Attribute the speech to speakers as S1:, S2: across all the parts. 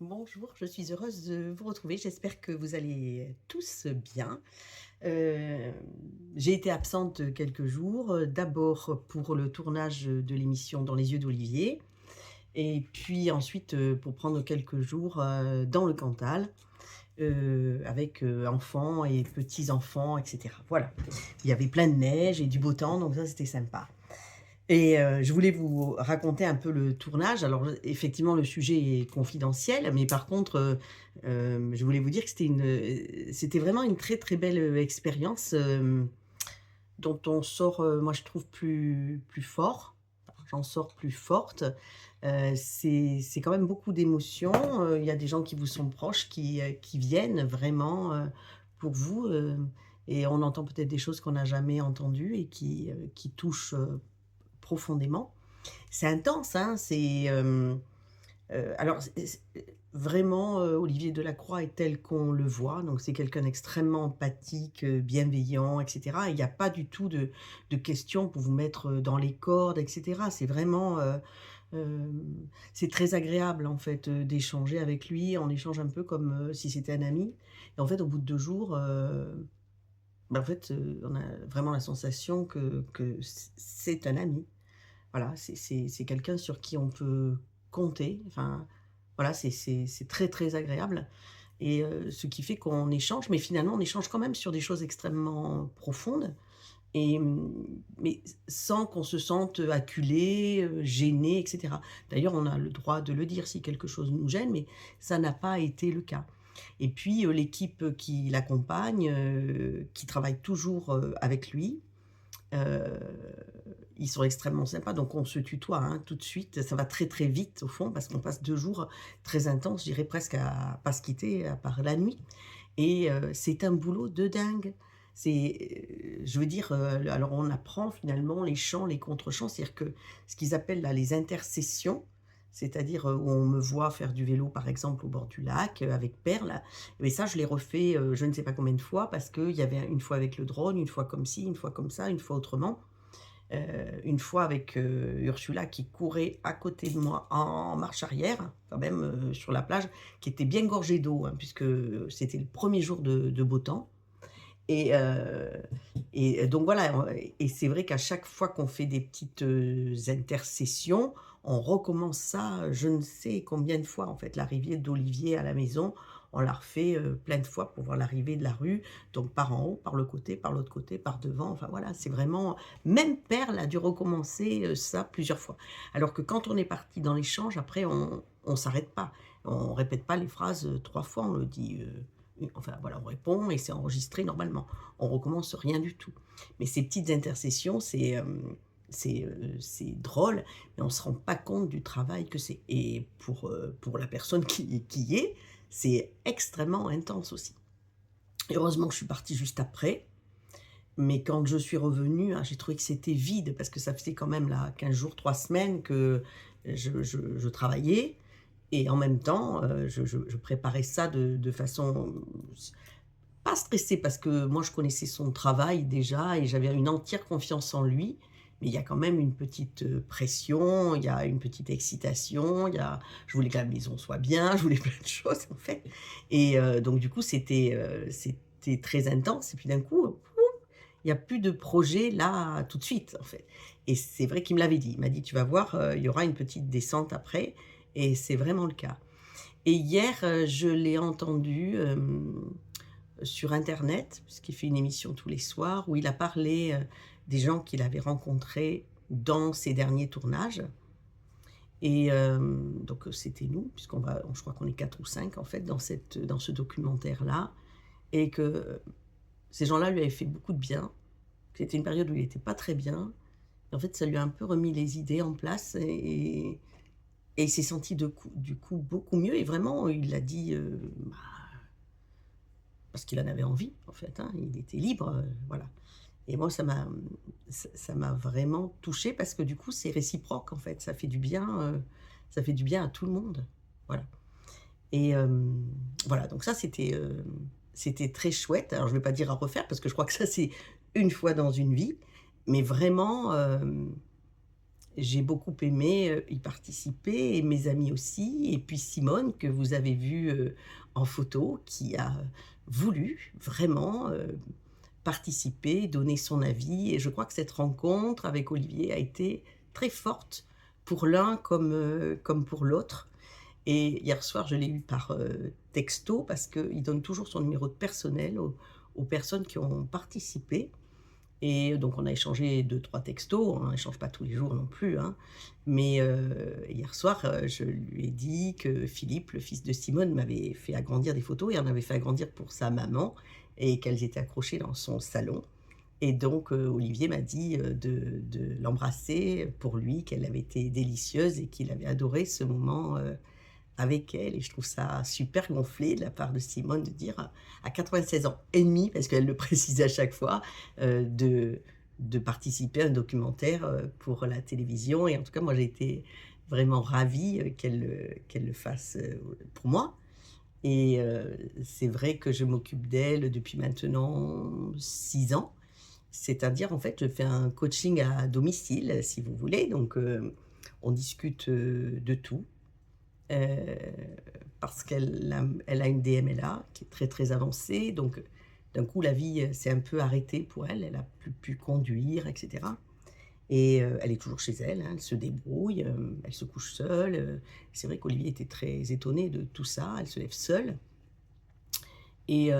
S1: Bonjour, je suis heureuse de vous retrouver. J'espère que vous allez tous bien. Heu, j'ai été absente quelques jours, d'abord pour le tournage de l'émission Dans les yeux d'Olivier et puis ensuite, pour prendre quelques jours, dans le Cantal, avec, enfants et petits-enfants et cetera. Voilà. Il y avait plein de neige et du beau temps, donc ça, c'était sympa. Et je voulais vous raconter un peu le tournage. Alors, effectivement, le sujet est confidentiel, mais par contre, je voulais vous dire que c'était vraiment une très, très belle, expérience, dont on sort, moi je trouve plus fort. Enfin, j'en sors plus forte. C'est quand même beaucoup d'émotions, il y a des gens qui vous sont proches qui viennent vraiment, pour vous, et on entend peut-être des choses qu'on n'a jamais entendues et qui touchent, profondément. C'est intense, hein, alors vraiment, Olivier Delacroix est tel qu'on le voit, donc c'est quelqu'un d'extrêmement empathique, bienveillant et cetera. Il y a pas du tout de questions pour vous mettre, dans les cordes et cetera. C'est vraiment, c'est très agréable en fait, d'échanger avec lui. On échange un peu comme, si c'était un ami et en fait, au bout de 2 jours, en fait, on a vraiment la sensation que c'est un ami. Voilà, c'est quelqu'un sur qui on peut compter. Enfin, voilà, c'est très, très agréable et ce qui fait qu'on échange, mais finalement, on échange quand même sur des choses extrêmement profondes et mais sans qu'on se sente, acculé, gêné et cetera. D'ailleurs, on a le droit de le dire si quelque chose nous gêne, mais ça n'a pas été le cas et puis, l'équipe qui l'accompagne, qui travaille toujours, avec lui. Heu, ils sont extrêmement sympas, donc on se tutoie, hein, tout de suite. Ça va très, très vite au fond parce qu'on passe 2 jours très intenses, je dirais presque à pas se quitter à part la nuit et c'est un boulot de dingue. Je veux dire, alors on apprend finalement les chants, les contre-chants, c'est-à-dire que ce qu'ils appellent là les intercessions, c'est-à-dire, où on me voit faire du vélo par exemple au bord du lac, avec Perle, mais ça je l'ai refait, je ne sais pas combien de fois parce qu'il y avait une fois avec le drone, une fois comme ci, une fois comme ça, une fois autrement. Une fois avec, Ursula qui courait à côté de moi en marche arrière, quand même, sur la plage, qui était bien gorgée d'eau, hein, puisque c'était le premier jour de beau temps et donc voilà, et c'est vrai qu'à chaque fois qu'on fait des petites, intercessions, on recommence ça, je ne sais combien de fois en fait. L'arrivée d'Olivier à la maison, on l'a refait, plein de fois pour voir l'arrivée de la rue, donc par en haut, par le côté, par l'autre côté, par devant, enfin voilà, c'est vraiment même Perle a dû recommencer, ça plusieurs fois. Alors que quand on est parti dans l'échange, après on s'arrête pas. On répète pas les phrases, 3 fois, on le dit, enfin voilà, on répond et c'est enregistré normalement. On recommence rien du tout. Mais ces petites intercessions, c'est drôle, mais on ne se rend pas compte du travail que c'est. Et pour la personne qui y est, c'est extrêmement intense aussi. Heureusement que je suis partie juste après, mais quand je suis revenue, j'ai trouvé que c'était vide parce que ça faisait quand même là 15 jours, 3 semaines que je travaillais et en même temps, je préparais ça de façon pas stressée parce que moi je connaissais son travail déjà et j'avais une entière confiance en lui. Mais il y a quand même une petite, pression, il y a une petite excitation, je voulais que la maison soit bien, je voulais plein de choses en fait et donc du coup c'était très intense et puis d'un coup, il y a plus de projet là, tout de suite en fait et c'est vrai qu'il me l'avait dit. Il m'a dit: «Tu vas voir, il y aura une petite descente après» et c'est vraiment le cas et hier, je l'ai entendu, sur internet, puisqu'il fait une émission tous les soirs où il a parlé, des gens qu'il avait rencontrés dans ses derniers tournages et donc c'était nous, je crois qu'on est 4 ou 5 en fait dans ce documentaire-là et que ces gens-là lui avaient fait beaucoup de bien. C'était une période où il était pas très bien et en fait ça lui a un peu remis les idées en place et il s'est senti du coup beaucoup mieux et vraiment il a dit, bah, parce qu'il en avait envie en fait, hein, il était libre, voilà. Et moi, ça m'a vraiment touchée parce que du coup, c'est réciproque en fait. Ça fait du bien à tout le monde. Voilà et voilà, donc ça, c'était très chouette. Alors je ne vais pas dire à refaire parce que je crois que ça, c'est une fois dans une vie, mais vraiment, j'ai beaucoup aimé, y participer et mes amis aussi et puis Simone que vous avez vue, en photo qui a voulu vraiment, participer, donner son avis et je crois que cette rencontre avec Olivier a été très forte pour l'un comme pour l'autre et hier soir, je l'ai eu par, texto parce qu'il donne toujours son numéro de personnel aux personnes qui ont participé et donc on a échangé deux trois textos, on n'échange pas tous les jours non plus, hein. Mais, hier soir, je lui ai dit que Philippe, le fils de Simone, m'avait fait agrandir des photos et en avait fait agrandir pour sa maman et qu'elles étaient accrochées dans son salon et donc, Olivier m'a dit, de l'embrasser pour lui, qu'elle avait été délicieuse et qu'il avait adoré ce moment, avec elle et je trouve ça super gonflé de la part de Simone de dire à 96 ans et demi, parce qu'elle le précise à chaque fois, de participer à un documentaire, pour la télévision et en tout cas moi j'ai été vraiment ravie, qu'elle le fasse, pour moi et c'est vrai que je m'occupe d'elle depuis maintenant 6 ans. C'est-à-dire en fait je fais un coaching à domicile si vous voulez donc on discute, de tout. Heu, Parce elle a une DMLA qui est très, très avancée, donc d'un coup la vie, s'est un peu arrêtée pour elle. Elle a plus pu conduire et cetera et elle est toujours chez elle, hein, elle se débrouille, elle se couche seule, c'est vrai qu'Olivier était très étonné de tout ça. Elle se lève seule et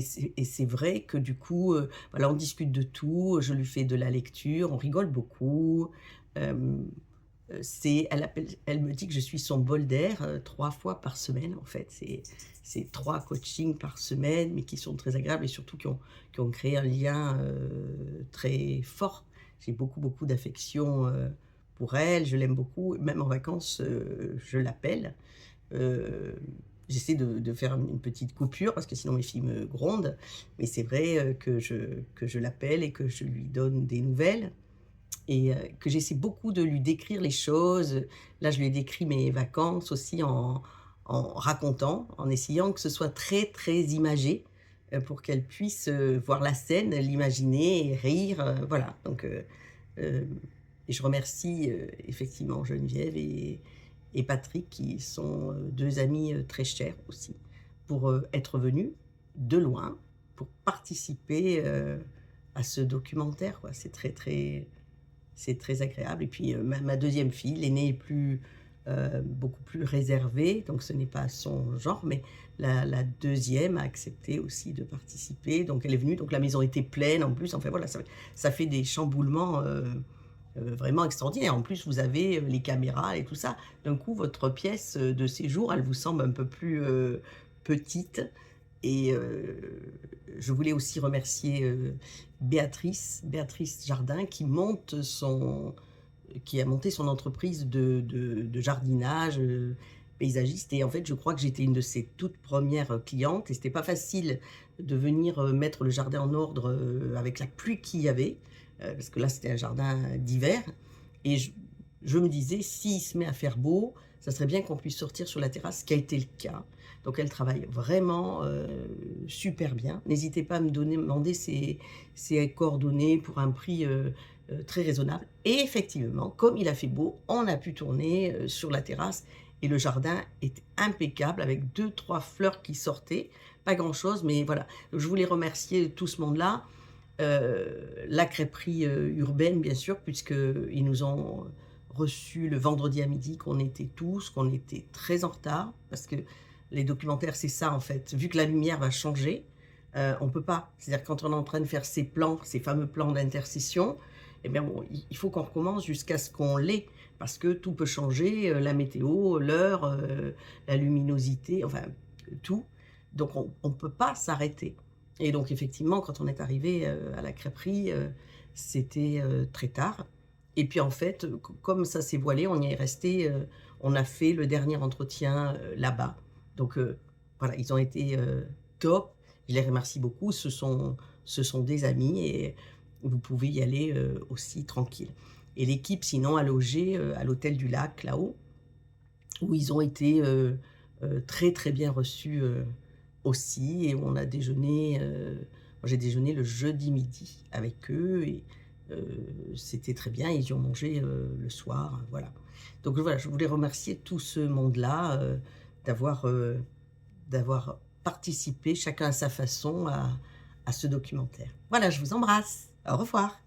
S1: c'est vrai que du coup, voilà, on discute de tout, je lui fais de la lecture, on rigole beaucoup, hem elle me dit que je suis son bol d'air, 3 fois par semaine en fait. C'est 3 coachings par semaine, mais qui sont très agréables et surtout qui ont créé un lien, très fort. J'ai beaucoup, beaucoup d'affection, pour elle, je l'aime beaucoup. Même en vacances, je l'appelle. Heu, J'essaie de faire une petite coupure parce que sinon mes filles me grondent, mais c'est vrai, que je l'appelle et que je lui donne des nouvelles et que j'essaie beaucoup de lui décrire les choses. Là, je lui ai décrit mes vacances aussi en racontant, en essayant que ce soit très, très imagé, pour qu'elle puisse, voir la scène, l'imaginer et rire, voilà. Donc hem et je remercie, effectivement Geneviève et Patrick qui sont, 2 amis, très chers aussi, pour, être venus de loin, pour participer, à ce documentaire, quoi. C'est très agréable et puis, ma 2e fille, l'aînée est beaucoup plus réservée, donc ce n'est pas son genre, mais la 2e a accepté aussi de participer, donc elle est venue, donc la maison était pleine en plus, enfin voilà, ça fait des chamboulements, vraiment extraordinaires. En plus, vous avez, les caméras et tout ça. D'un coup, votre pièce, de séjour, elle vous semble un peu plus, petite et je voulais aussi remercier, Béatrice Jardin qui a monté son entreprise de jardinage, paysagiste et en fait, je crois que j'étais une de ses toutes premières clientes et c'était pas facile de venir, mettre le jardin en ordre, avec la pluie qu'il y avait, parce que là, c'était un jardin d'hiver et je me disais: «S'il se met à faire beau, ça serait bien qu'on puisse sortir sur la terrasse», ce qui a été le cas. Donc elle travaille vraiment, super bien. N'hésitez pas à me demander ses coordonnées pour un prix, très raisonnable et effectivement, comme il a fait beau, on a pu tourner, sur la terrasse et le jardin était impeccable avec deux trois fleurs qui sortaient, pas grand-chose, mais voilà. Donc je voulais remercier tout ce monde-là, la crêperie, urbaine bien sûr puisqu'ils nous ont reçus le vendredi à midi qu'on était très en retard parce que les documentaires, c'est ça en fait. Vu que la lumière va changer, on peut pas. C'est-à-dire quand on est en train de faire ces plans, ces fameux plans d'intercession, eh bien bon, il faut qu'on recommence jusqu'à ce qu'on l'ait. Parce que tout peut changer, la météo, l'heure, la luminosité, enfin tout. Donc on peut pas s'arrêter. Et donc effectivement, quand on est arrivé à la crêperie, c'était, très tard. Et puis en fait, comme ça s'est voilé, on y est resté, on a fait le dernier entretien, là-bas. Donc voilà, ils ont été, top. Je les remercie beaucoup. Ce sont des amis et vous pouvez y aller, aussi tranquille. Et l'équipe sinon a logé, à l'hôtel du Lac là-haut, où ils ont été, très, très bien reçus, aussi et on a déjeuné, moi j'ai déjeuné le jeudi midi avec eux et C'était très bien, ils y ont mangé, le soir, voilà. Donc voilà, je voulais remercier tout ce monde-là, d'avoir, d'avoir participé chacun à sa façon à ce documentaire. Voilà, je vous embrasse. Au revoir.